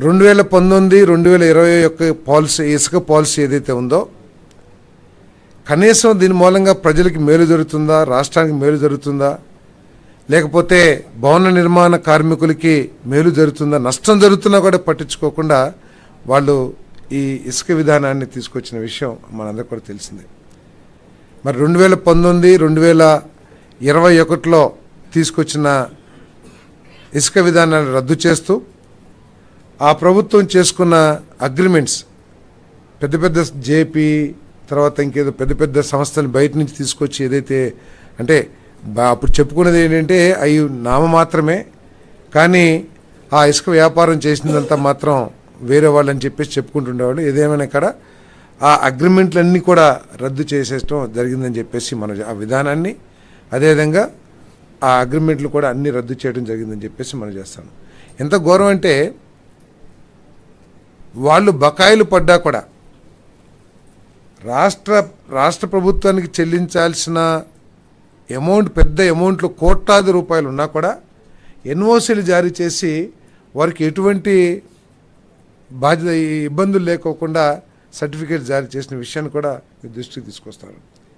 2019 2020 యొక్క పాలసీ ఇసుక పాలసీ ఏదైతే ఉందో కనీసం దీని మూలంగా ప్రజలకు మేలు జరుగుతుందా, రాష్ట్రానికి మేలు జరుగుతుందా, లేకపోతే భవన నిర్మాణ కార్మికులకి మేలు జరుగుతుందా, నష్టం జరుగుతున్నా కూడా పట్టించుకోకుండా వాళ్ళు ఈ ఇసుక విధానాన్ని తీసుకొచ్చిన విషయం మనందరికీ కూడా తెలిసిందే. మరి 2019 2021లో తీసుకొచ్చిన ఇసుక విధానాన్ని రద్దు చేస్తూ ఆ ప్రభుత్వం చేసుకున్న అగ్రిమెంట్స్ పెద్ద పెద్ద జేపీ తర్వాత ఇంకేదో పెద్ద పెద్ద సంస్థలు బయట నుంచి తీసుకొచ్చి ఏదైతే అంటే అప్పుడు చెప్పుకున్నది ఏంటంటే అవి నామ మాత్రమే, కానీ ఆ ఇసుక వ్యాపారం చేసినంత మాత్రం వేరే వాళ్ళని చెప్పేసి చెప్పుకుంటుండేవాళ్ళు. ఏదేమైనా ఇక్కడ ఆ అగ్రిమెంట్లన్నీ కూడా రద్దు చేసేయడం జరిగిందని చెప్పేసి మనం ఆ విధానాన్ని అదేవిధంగా ఆ అగ్రిమెంట్లు కూడా అన్నీ రద్దు చేయడం జరిగిందని చెప్పేసి మనం చేస్తాను. ఎంత ఘోరం అంటే వాళ్ళు బకాయిలు పడ్డా కూడా రాష్ట్ర ప్రభుత్వానికి చెల్లించాల్సిన అమౌంట్ పెద్ద అమౌంట్లు కోట్లాది రూపాయలు ఉన్నా కూడా ఎన్ఓసీలు జారీ చేసి వారికి ఎటువంటి ఇబ్బందులు లేకోకుండా సర్టిఫికేట్ జారీ చేసిన విషయాన్ని కూడా మీ దృష్టికి తీసుకొస్తారు.